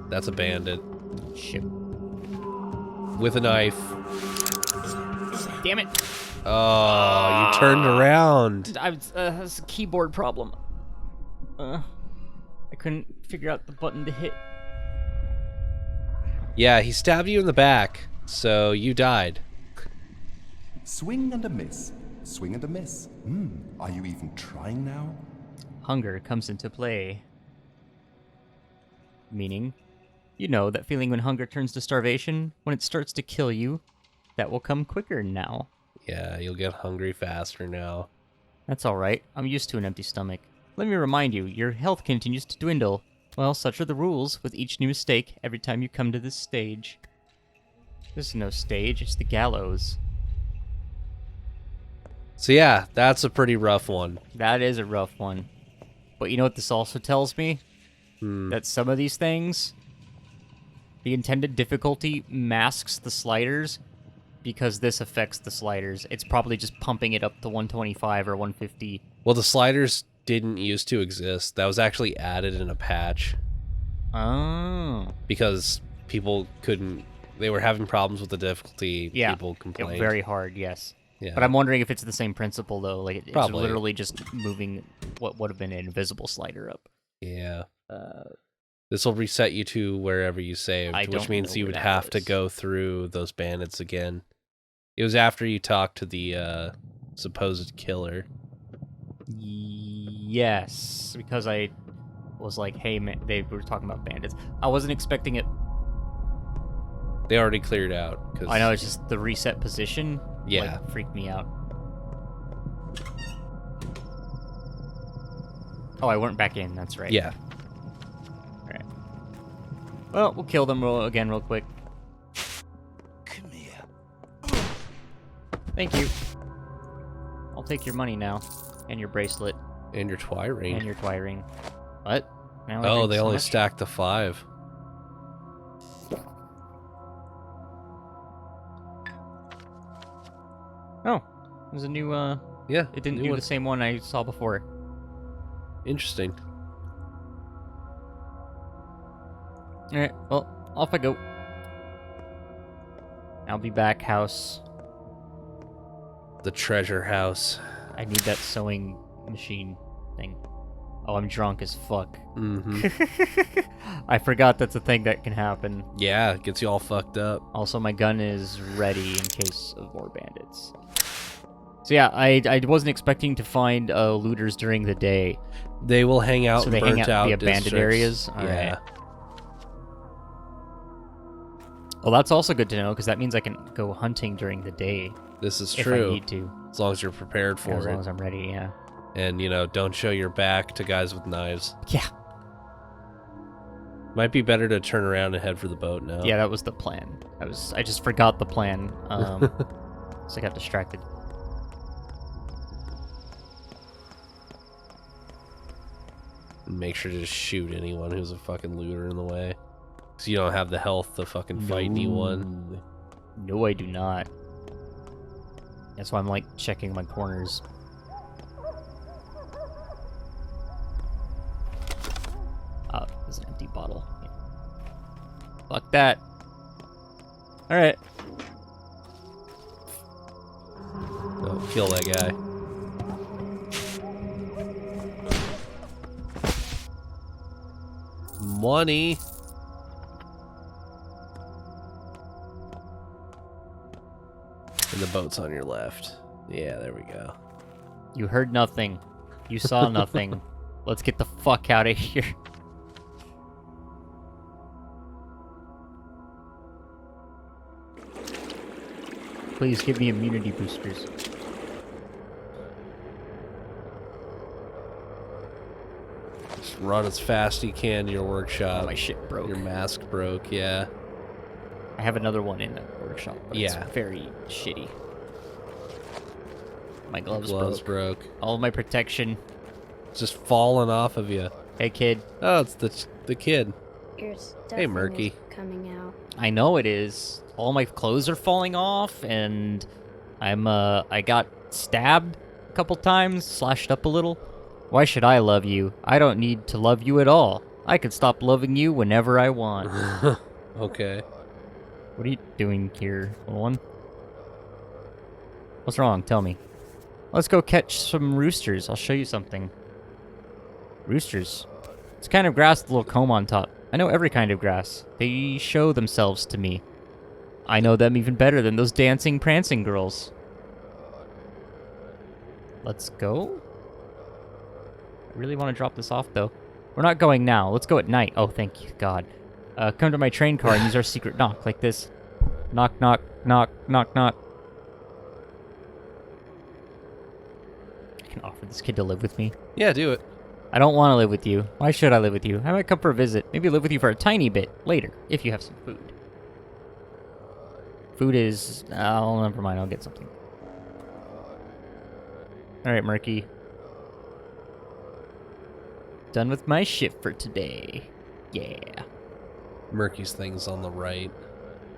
That's a bandit. Shit. With a knife. Damn it. Oh, you turned around. That's a keyboard problem. I couldn't figure out the button to hit. Yeah, he stabbed you in the back, so you died. Swing and a miss. Swing and a miss. Are you even trying now? Hunger comes into play. Meaning, you know that feeling when hunger turns to starvation, when it starts to kill you, that will come quicker now. Yeah, you'll get hungry faster now. That's alright, I'm used to an empty stomach. Let me remind you, your health continues to dwindle. Well, such are the rules with each new mistake every time you come to this stage. This is no stage, it's the gallows. So yeah, that's a pretty rough one. That is a rough one. But you know what this also tells me? That some of these things, the intended difficulty masks the sliders because this affects the sliders. It's probably just pumping it up to 125 or 150. Well, the sliders didn't used to exist. That was actually added in a patch. Oh. Because people couldn't... They were having problems with the difficulty. Yeah. People complained. Very hard, yes. Yeah. But I'm wondering if it's the same principle, though. Like, it's Probably. literally just moving what would have been an invisible slider up. Yeah. This will reset you to wherever you saved, which means you would have to go through those bandits again. It was after you talked to the supposed killer. Yes, because I was like, hey, man, they were talking about bandits. I wasn't expecting it. They already cleared out. I know, it's just the reset position. Yeah. Like, freaked me out. Oh, I went back in, that's right. Yeah. Alright. Well, we'll kill them again real quick. Come here. Thank you. I'll take your money now. And your bracelet. And your twi ring. And your twi ring. What? Now I Oh, drink they so only much? stacked the 5. Oh, there's a new, Yeah. it didn't new do one. the same one I saw before. Interesting. Alright, well, off I go. I'll be back, house. The treasure house. I need that sewing machine thing. Oh, I'm drunk as fuck. Mm-hmm. I forgot that's a thing that can happen. Yeah, it gets you all fucked up. Also, my gun is ready in case of more bandits. So yeah, I wasn't expecting to find looters during the day. They will hang out So in they hang burnt out out in the abandoned districts. areas? Yeah. Alright. Well, that's also good to know, because that means I can go hunting during the day. This is if true. I need to. As long as you're prepared for As it. long as I'm ready, yeah. And, you know, don't show your back to guys with knives. Yeah. Might be better to turn around and head for the boat now. Yeah, that was the plan. I just forgot the plan. So I got distracted. Make sure to just shoot anyone who's a fucking looter in the way. Because you don't have the health to fucking fight anyone. No, I do not. That's why I'm, like, checking my corners. There's an empty bottle. Yeah. Fuck that. Alright. Oh, kill that guy. Money. And the boat's on your left. Yeah, there we go. You heard nothing. You saw nothing. Let's get the fuck out of here. Please give me immunity boosters. Just run as fast as you can to your workshop. Oh, my shit broke. Your mask broke, yeah. I have another one in the workshop, but Yeah. it's very shitty. My gloves, broke. All of my protection. It's just falling off of you. Hey, kid. Oh, it's the kid. Your stuff Hey, Murky. is coming out. I know it is. All my clothes are falling off, and I got stabbed a couple times, slashed up a little. Why should I love you? I don't need to love you at all. I can stop loving you whenever I want. Okay. What are you doing here, little one? What's wrong? Tell me. Let's go catch some roosters. I'll show you something. Roosters? It's kind of grass with a little comb on top. I know every kind of grass. They show themselves to me. I know them even better than those dancing, prancing girls. Let's go? I really want to drop this off, though. We're not going now. Let's go at night. Oh, thank you, God. Come to my train car and use our secret knock, like this. Knock, knock, knock, knock, knock. I can offer this kid to live with me. Yeah, do it. I don't want to live with you. Why should I live with you? I might come for a visit. Maybe live with you for a tiny bit later, if you have some food. Food is... Oh, never mind. I'll get something. Alright, Murky. Done with my shift for today. Yeah. Murky's thing's on the right.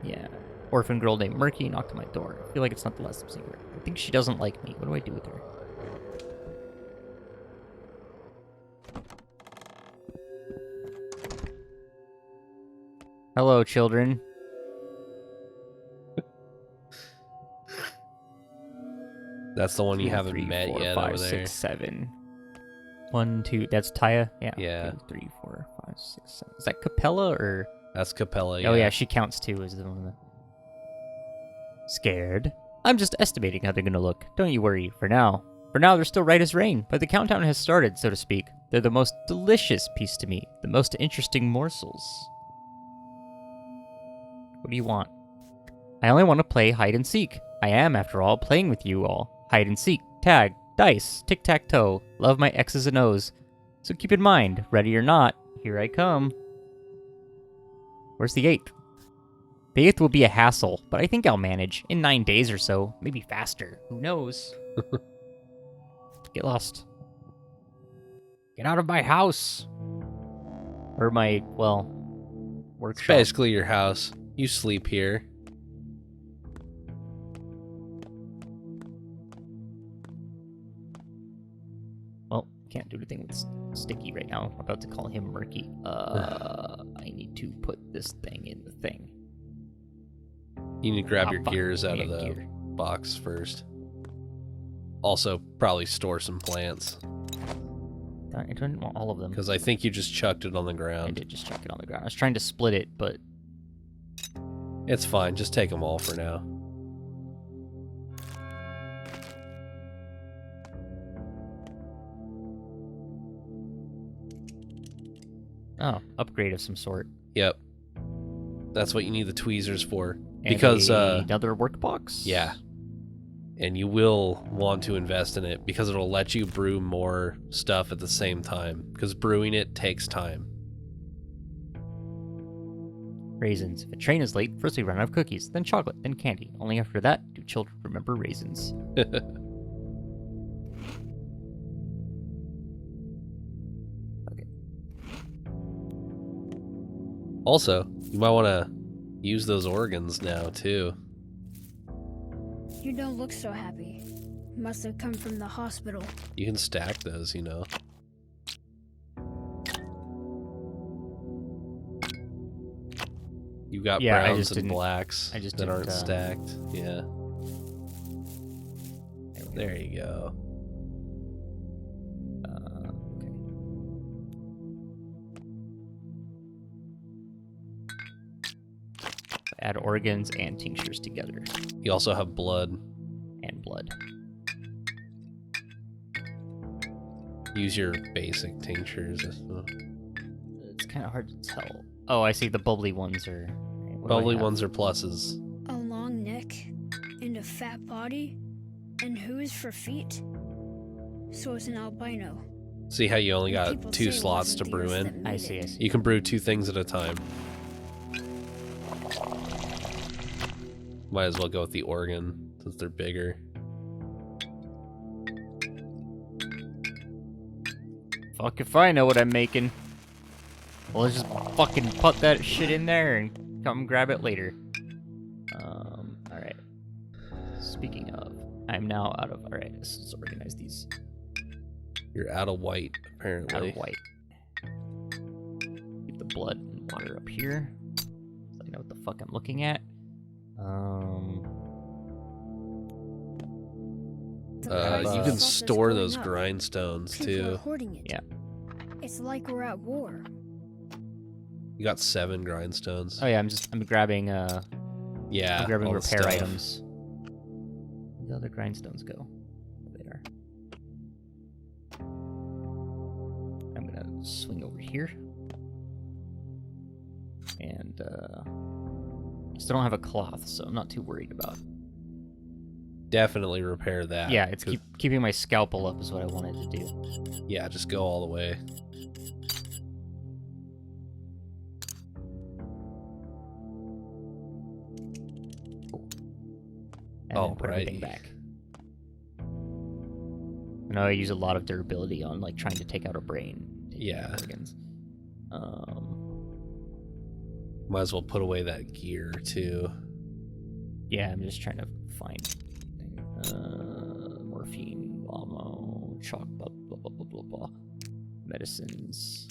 Yeah. Orphan girl named Murky knocked on my door. I feel like it's not the last secret. I think she doesn't like me. What do I do with her? Hello, children. That's the one you 2, haven't 3, met 4, yet 5, over there. 6, 7. 1, 2. That's Taya? Yeah. Yeah. 2, 3, 4, 5, 6, 7. Is that Capella or... That's Capella, yeah. Oh, yeah, she counts too as the one of the... Scared? I'm just estimating how they're gonna look. Don't you worry, for now. For now, they're still right as rain, but the countdown has started, so to speak. They're the most delicious piece to me, the most interesting morsels. What do you want? I only want to play hide and seek. I am, after all, playing with you all. Hide and seek, tag, dice, tic-tac-toe. Love my X's and O's. So keep in mind, ready or not, here I come. Where's the 8th? The 8th will be a hassle, but I think I'll manage. In 9 days or so. Maybe faster. Who knows? Get lost. Get out of my house! Or my, well, workshop. Basically your house. You sleep here. Well, can't do anything with Sticky right now. I'm about to call him Murky. I need to put this thing in the thing. You need to grab your gears out of the box first. Also, probably store some plants. I didn't want all of them. Because I think you just chucked it on the ground. I did just chuck it on the ground. I was trying to split it, but... It's fine. Just take them all for now. Oh, upgrade of some sort. Yep. That's what you need the tweezers for. And because another workbox? Yeah. And you will want to invest in it because it'll let you brew more stuff at the same time. Because brewing it takes time. Raisins. If a train is late, first we run out of cookies, then chocolate, then candy. Only after that do children remember raisins. Okay. Also, you might want to use those organs now, too. You don't look so happy. Must have come from the hospital. You can stack those, you know. You got browns and blacks that aren't stacked. Yeah. There you go. Okay. Add organs and tinctures together. You also have blood. And blood. Use your basic tinctures. It's kind of hard to tell. Oh, I see. The bubbly ones are... Bubbly ones are pluses. A long neck and a fat body and hooves for feet. So it's an albino. See how you only got 2 slots to brew in? I see. You can brew 2 things at a time. Might as well go with the organ since they're bigger. Fuck if I know what I'm making. Well, let's just fucking put that shit in there and come grab it later. Alright. Speaking of, I'm now out of... Alright, let's organize these. You're out of white, apparently. Out of white. blood and water up here. So I know what the fuck I'm looking at. You can store those grindstones People are too. hoarding it. Yeah. It's like we're at war. You got 7 grindstones. Oh yeah, I'm grabbing Yeah, I'm grabbing all the repair stuff. items. Where the other grindstones go? There. I'm gonna swing over here. And I still don't have a cloth, so I'm not too worried about. Definitely repair that. Yeah, it's keeping my scalpel up is what I wanted to do. Yeah, just go all the way. And then put everything back. I know I use a lot of durability on like trying to take out a brain. Yeah. Organs. Might as well put away that gear too. Yeah, I'm just trying to find morphine, ammo, chalk, blah blah blah blah blah blah. Medicines.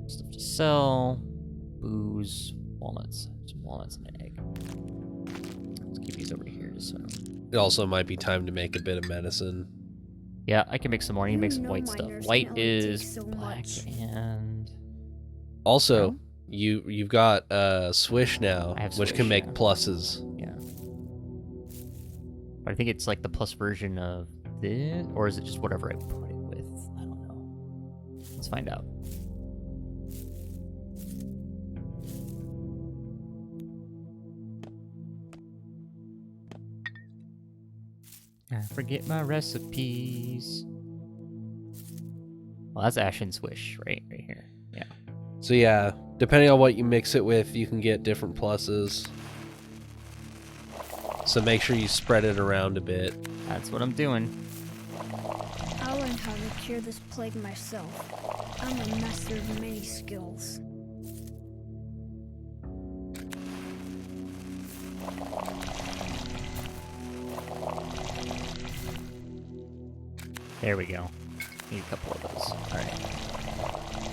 Stuff to sell. Booze, walnuts. Some walnuts and an egg. Let's keep these over here just so. It also might be time to make a bit of medicine. Yeah, I can make some more. I need to make some No white stuff. miners White can only take is so black much. and Also, Brown? you've got Swish now, I have which Swish, can make yeah. pluses. yeah. But I think it's like the plus version of this, or is it just whatever I put it with? I don't know. Let's find out. I forget my recipes. Well, that's Ashen Swish, right here. Yeah. So yeah, depending on what you mix it with, you can get different pluses. So make sure you spread it around a bit. That's what I'm doing. I'll learn how to cure this plague myself. I'm a master of many skills. There we go. Need a couple of those. Alright.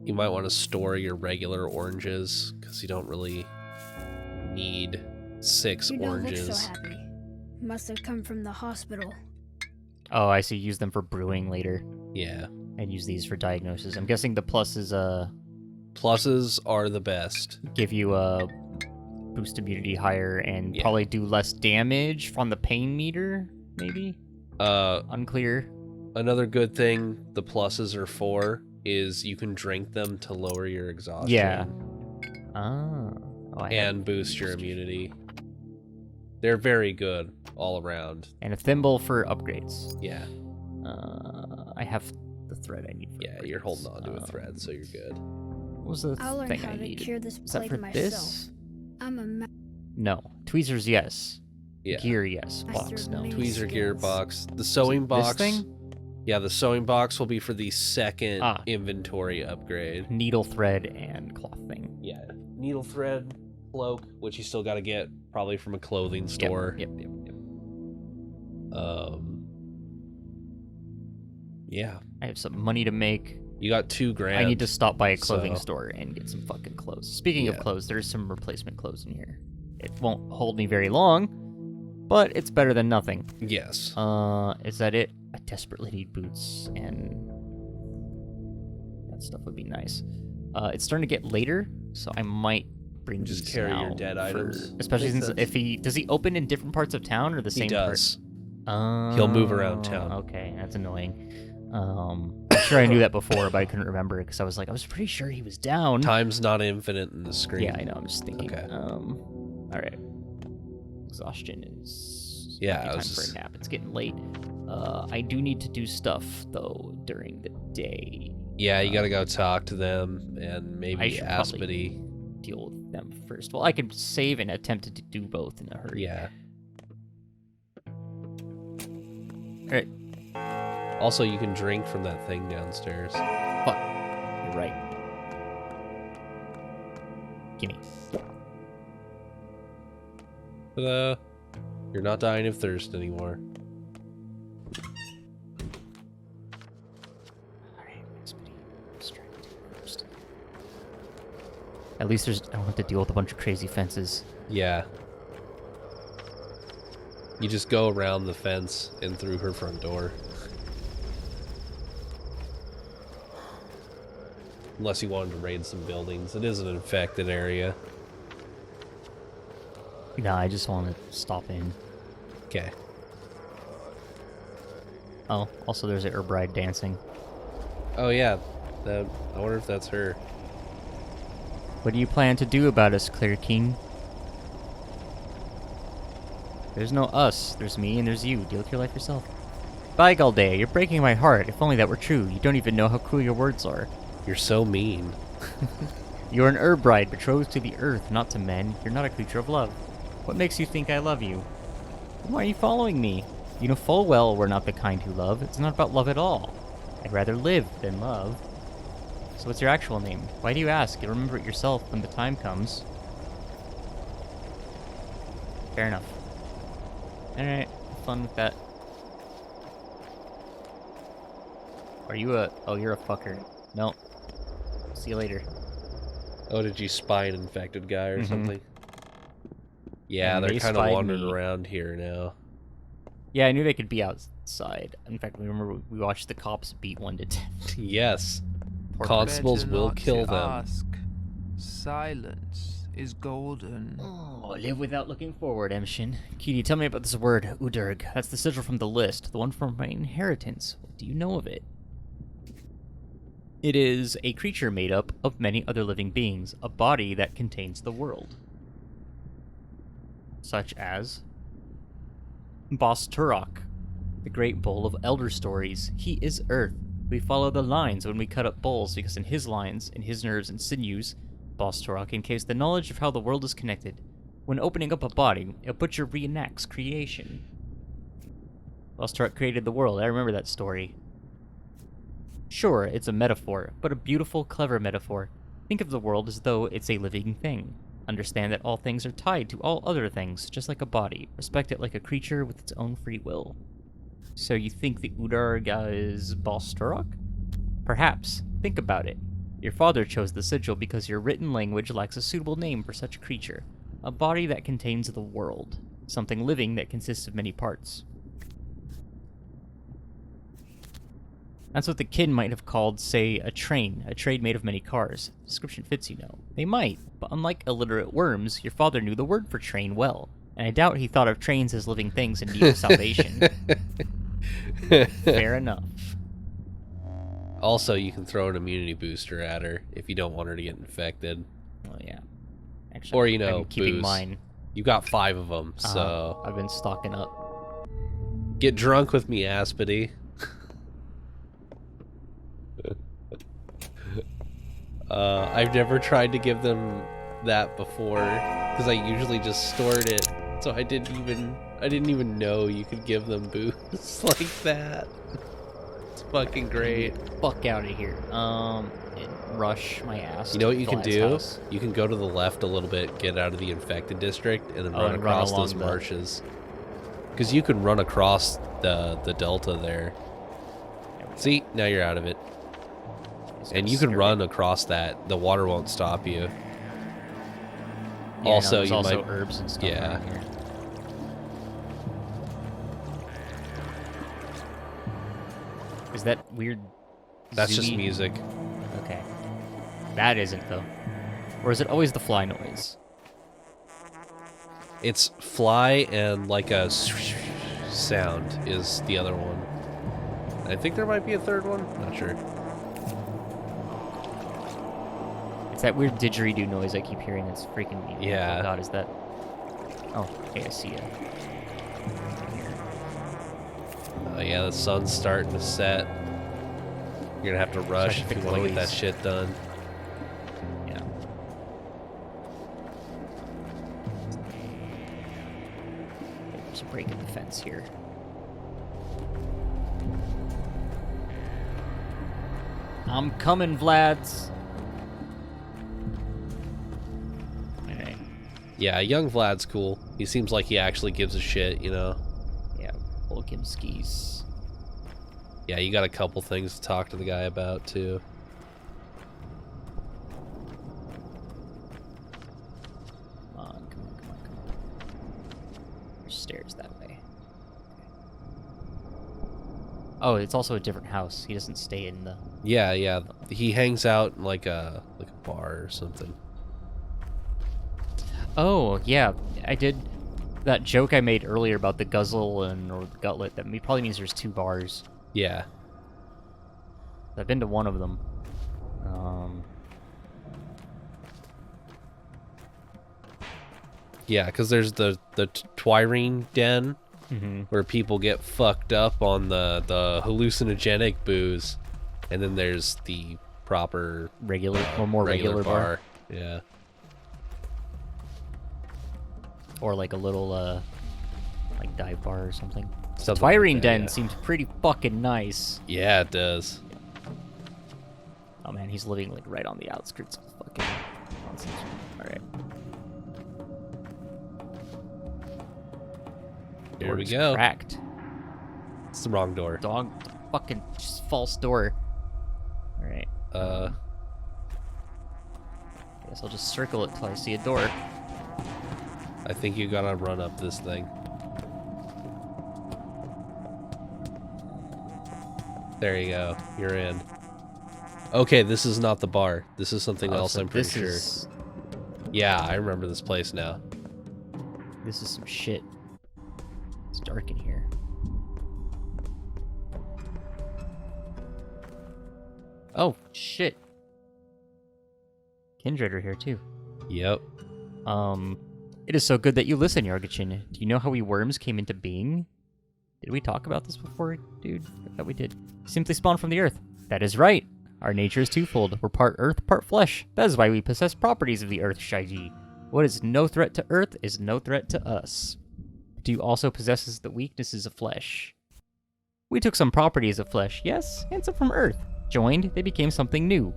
You might want to store your regular oranges, because you don't really need 6 You don't oranges. look so happy. Must have come from the hospital. Oh, I see. Use them for brewing later. Yeah. And use these for diagnosis. I'm guessing the pluses Pluses are the best. give you a boost immunity higher and Yeah. probably do less damage from the pain meter, maybe? Unclear. Another good thing the pluses are for is you can drink them to lower your exhaustion. Yeah. Oh, And boost your immunity. They're very good all around. And a thimble for upgrades. Yeah. I have the thread I need for Yeah, upgrades. you're holding on to a thread, so you're good. What was the I'll learn thing how I to needed? cure this Is that plague for myself. this? I'm a No. Tweezers, yes. Yeah. Gear, yes. Master Box, of no. many Tweezer gear skills. box. The sewing box. This thing? Yeah, the sewing box will be for the second Ah. inventory upgrade. Needle thread and cloth thing. Yeah. Needle thread, cloak, which you still got to get probably from a clothing store. Yep. Yeah. I have some money to make. You got $2,000. I need to stop by a clothing so- store and get some fucking clothes. Speaking of Yeah. clothes, there's some replacement clothes in here. It won't hold me very long, but it's better than nothing. Yes. Is that it? I desperately need boots, and that stuff would be nice. It's starting to get later, so I might bring Just these carry your now dead for- items. Especially Makes since sense. does he open in different parts of town or the He same does. part? He'll move around town. Okay, that's annoying. I'm sure I knew that before, but I couldn't remember because I was pretty sure he was down. Time's not infinite in the screen. Yeah, I know. I'm just thinking. Okay. All right. Exhaustion is. Yeah, might be I time was for just- a nap. It's getting late. I do need to do stuff though during the day. Yeah, you gotta go talk to them and I maybe should Aspity. Deal with them first. Well, I can save and attempt to do both in a hurry. Yeah. All right. Also, you can drink from that thing downstairs. Fuck. You're right. Gimme. Ta-da. You're not dying of thirst anymore. At least I don't have to deal with a bunch of crazy fences. Yeah. You just go around the fence and through her front door. Unless you wanted to raid some buildings. It is an infected area. No, I just want to stop in. Okay. Oh, also there's a Herbride dancing. Oh yeah. I wonder if that's her. What do you plan to do about us, Clear King? There's no us. There's me and there's you. Deal with your life yourself. Bye, Galdea. You're breaking my heart. If only that were true. You don't even know how cruel your words are. You're so mean. You're an Herbride, betrothed to the earth, not to men. You're not a creature of love. What makes you think I love you? Why are you following me? You know full well we're not the kind who love. It's not about love at all. I'd rather live than love. So what's your actual name? Why do you ask? You'll remember it yourself when the time comes. Fair enough. Alright, have fun with that. Are you oh, you're a fucker. No. See you later. Oh, did you spy an infected guy or something? Yeah, And they're they kind of spied wandering me. around here now. Yeah, I knew they could be outside. In fact, we remember we watched the cops beat one to death. Yes. Poor Constables Better will not kill to them. ask. Silence is golden. Oh, live without looking forward, Emshin. Kitty, tell me about this word, Udurg. That's the sigil from the list, the one from my inheritance. What do you know of it? It is a creature made up of many other living beings, a body that contains the world. Such as Boss Turok, the great bull of elder stories. He is Earth. We follow the lines when we cut up bulls because in his lines, in his nerves and sinews, Boss Turok encased the knowledge of how the world is connected. When opening up a body, a butcher reenacts creation. Boss Turok created the world. I remember that story. Sure, it's a metaphor, but a beautiful, clever metaphor. Think of the world as though it's a living thing. Understand that all things are tied to all other things, just like a body. Respect it like a creature with its own free will. So you think the Udurg is Boss Turok? Perhaps. Think about it. Your father chose the sigil because your written language lacks a suitable name for such a creature. A body that contains the world. Something living that consists of many parts. That's what the kid might have called, say, a train made of many cars. Description fits, you know. They might, but unlike illiterate worms, your father knew the word for train well, and I doubt he thought of trains as living things in need of salvation. Fair enough. Also, you can throw an immunity booster at her if you don't want her to get infected. Oh, yeah. Actually, Or, you know, I'm keeping booze. mine. You got 5 of them, so... I've been stocking up. Get drunk with me, Aspity. I've never tried to give them that before, because I usually just stored it, so I didn't even know you could give them booze like that. It's fucking great. Fuck out of here. Rush my ass. You know what to you can Goliath's do? house. You can go to the left a little bit, get out of the infected district, and then run and run across along those the- marshes. Because you can run across the delta there. See, now you're out of it. Just And gotta you can skirt run it. across that. The water won't stop you. Yeah, also, there's you also might... herbs and stuff Yeah. around here. Is that weird? That's just Zoogy? music. Okay. That isn't, though. Or is it always the fly noise? It's fly and like a sound is the other one. I think there might be a third one. Not sure. It's that weird didgeridoo noise I keep hearing that's freaking me. Yeah. Oh god, is that... Oh, okay, I see it. Yeah, the sun's starting to set. You're gonna have to rush Starting if to you want to get that glaze. shit done. Yeah. There's a break in the fence here. I'm coming, Vlads. Alright. Yeah, young Vlad's cool. He seems like he actually gives a shit, you know? Yeah, Volkimskis. Yeah, you got a couple things to talk to the guy about, too. Come on. There's stairs that way. Oh, it's also a different house. He doesn't stay in the... Yeah. He hangs out in like a bar or something. Oh, yeah. I did that joke I made earlier about the guzzle or the gutlet. That probably means there's 2 bars. Yeah. I've been to one of them. Yeah, because there's the Twirene den, where people get fucked up on the hallucinogenic booze, and then there's the proper regular bar. Yeah. Or like a little like dive bar or something. Something Twirene like that, den yeah. seems pretty fucking nice. Yeah, it does. Oh man, he's living like right on the outskirts of fucking nonsense. Alright. Here we go. Cracked. It's the wrong door. Dog fucking just false door. Alright. Guess I'll just circle it till I see a door. I think you gotta run up this thing. There you go. You're in. Okay, this is not the bar. This is something else, so I'm pretty this sure. is... Yeah, I remember this place now. This is some shit. It's dark in here. Oh, shit. Kindred are here, too. Yep. It is so good that you listen, Yargachin. Do you know how we worms came into being? Did we talk about this before, dude? I thought we did. Simply spawned from the earth. That is right. Our nature is twofold. We're part earth, part flesh. That is why we possess properties of the earth, Shaiji. What is no threat to earth is no threat to us. Do you also possesses the weaknesses of flesh? We took some properties of flesh, yes, and some from earth. Joined, they became something new.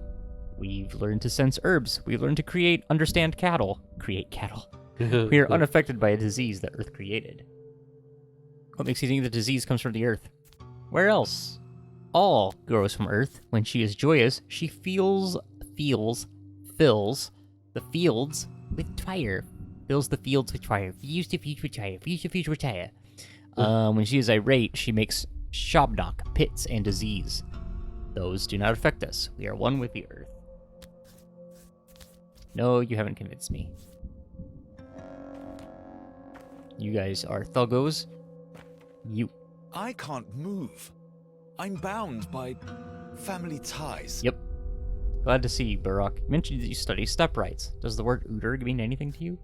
We've learned to sense herbs. We've learned to understand cattle. Create cattle. We are unaffected by a disease that earth created. What makes you think the disease comes from the earth? Where else? All grows from earth. When she is joyous, she fills the fields with fire. Fills the fields with fire. Fuse the fields with fire. Fuse the fields with fire. When she is irate, she makes shobnock, pits, and disease. Those do not affect us. We are one with the earth. No, you haven't convinced me. You guys are thuggos. I can't move. I'm bound by family ties. Yep. Glad to see you, Barak. You mentioned that you study step rights. Does the word Uderg mean anything to you?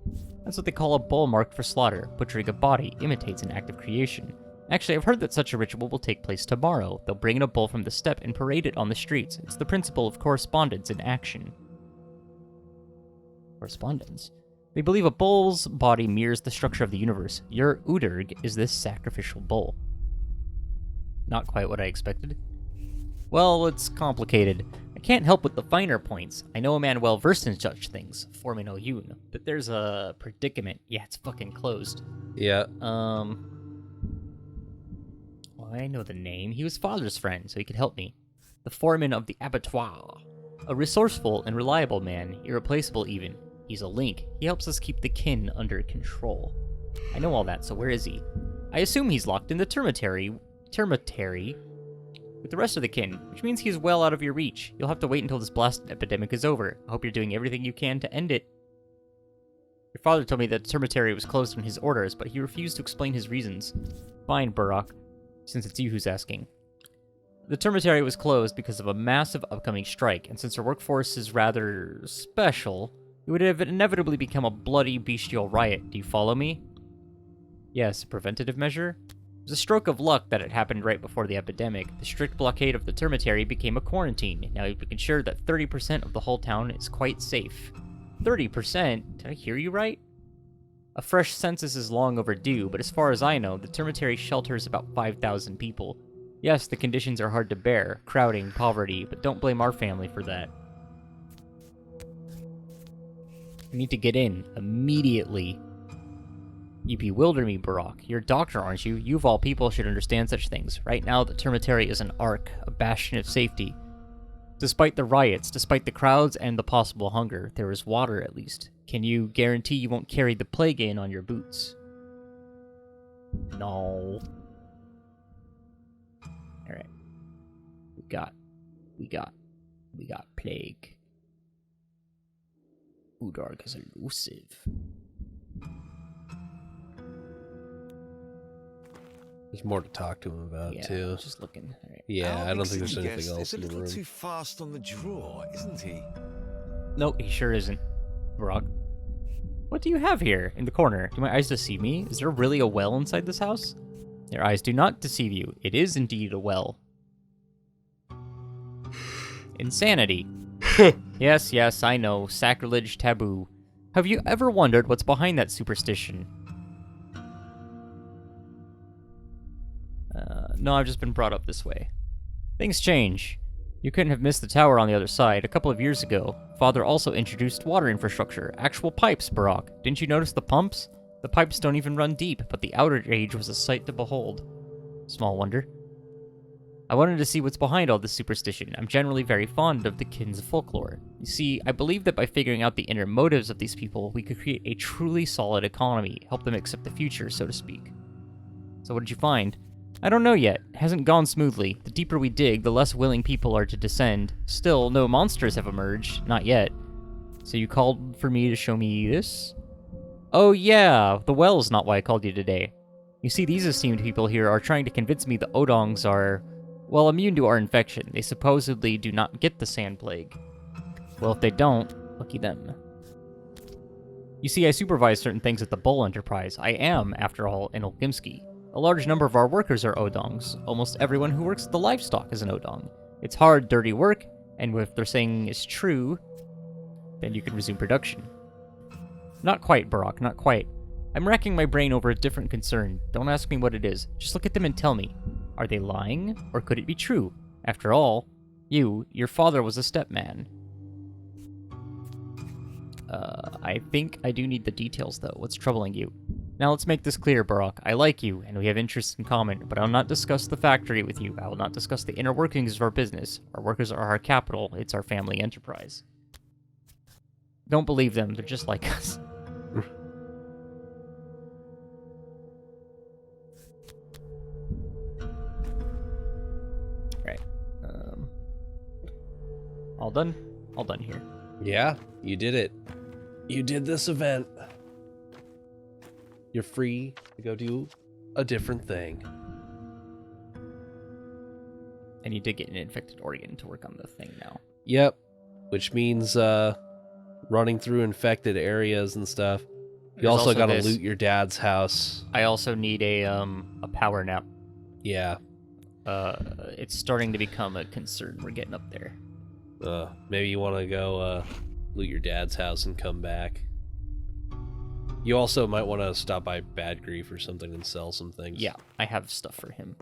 That's what they call a bull marked for slaughter. Butchering a body imitates an act of creation. Actually, I've heard that such a ritual will take place tomorrow. They'll bring in a bull from the steppe and parade it on the streets. It's the principle of correspondence in action. Correspondence? They believe a bull's body mirrors the structure of the universe. Your Uderg is this sacrificial bull. Not quite what I expected. Well, it's complicated. I can't help with the finer points. I know a man well versed in such things, Formino Yoon, but there's a predicament. Yeah, it's fucking closed. Yeah. Well, I know the name. He was father's friend, so he could help me. The foreman of the abattoir. A resourceful and reliable man, irreplaceable even. He's a link. He helps us keep the kin under control. I know all that, so where is he? I assume he's locked in the termitary with the rest of the kin, which means he's well out of your reach. You'll have to wait until this blasted epidemic is over. I hope you're doing everything you can to end it. Your father told me that the termitary was closed on his orders, but he refused to explain his reasons. Fine, Barak, since it's you who's asking. The termitary was closed because of a massive upcoming strike, and since our workforce is rather special, it would have inevitably become a bloody, bestial riot. Do you follow me? Yes, a preventative measure? It was a stroke of luck that it happened right before the epidemic. The strict blockade of the termitary became a quarantine. Now we can ensure that 30% of the whole town is quite safe. 30%? Did I hear you right? A fresh census is long overdue, but as far as I know, the termitary shelters about 5,000 people. Yes, the conditions are hard to bear, crowding, poverty, but don't blame our family for that. We need to get in immediately. You bewilder me, Barak. You're a doctor, aren't you? You of all people should understand such things. Right now, the Termitary is an ark, a bastion of safety. Despite the riots, despite the crowds and the possible hunger, there is water at least. Can you guarantee you won't carry the plague in on your boots? No. Alright. We got plague. Udarg is elusive. There's more to talk to him about, too. Just looking. Right. Yeah, I don't think there's anything else in the room. He's a little too fast on the draw, isn't he? No, he sure isn't. Barak. What do you have here in the corner? Do my eyes deceive me? Is there really a well inside this house? Your eyes do not deceive you. It is indeed a well. Insanity. Yes, I know. Sacrilege, taboo. Have you ever wondered what's behind that superstition? No, I've just been brought up this way. Things change. You couldn't have missed the tower on the other side. A couple of years ago, Father also introduced water infrastructure. Actual pipes, Barak. Didn't you notice the pumps? The pipes don't even run deep, but the outrage was a sight to behold. Small wonder. I wanted to see what's behind all this superstition. I'm generally very fond of the kin's folklore. You see, I believe that by figuring out the inner motives of these people, we could create a truly solid economy, help them accept the future, so to speak. So what did you find? I don't know yet. It hasn't gone smoothly. The deeper we dig, the less willing people are to descend. Still, no monsters have emerged. Not yet. So you called for me to show me this? Oh yeah, the well is not why I called you today. You see, these esteemed people here are trying to convince me the Odongs are, well, immune to our infection. They supposedly do not get the sand plague. Well, if they don't, lucky them. You see, I supervise certain things at the Bull Enterprise. I am, after all, an Olgimski. A large number of our workers are Odongs. Almost everyone who works the livestock is an Odong. It's hard, dirty work, and if they're saying is true, then you can resume production. Not quite, Barak, not quite. I'm racking my brain over a different concern. Don't ask me what it is. Just look at them and tell me. Are they lying, or could it be true? After all, your father was a stepman. I think I do need the details, though. What's troubling you? Now let's make this clear, Barak. I like you, and we have interests in common, but I'll not discuss the factory with you. I will not discuss the inner workings of our business. Our workers are our capital. It's our family enterprise. Don't believe them. They're just like us. Right. All done? All done here. Yeah, you did it. You did this event. You're free to go do a different thing. And you did get an infected organ to work on the thing now. Yep. Which means running through infected areas and stuff. You also got to loot your dad's house. I also need a power nap. Yeah. It's starting to become a concern. We're getting up there. Maybe you want to go loot your dad's house and come back. You also might want to stop by Bad Grief or something and sell some things. Yeah, I have stuff for him.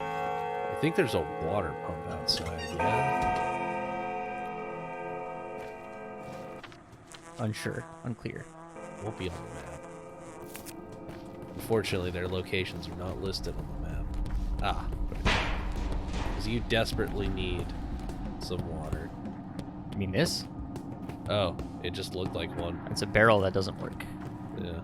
I think there's a water pump outside, yeah? Unsure. Unclear. Won't be on the map. Unfortunately, their locations are not listed on the map. Ah. Because you desperately need some water. You mean this? Oh, it just looked like one. It's a barrel that doesn't work. Yeah.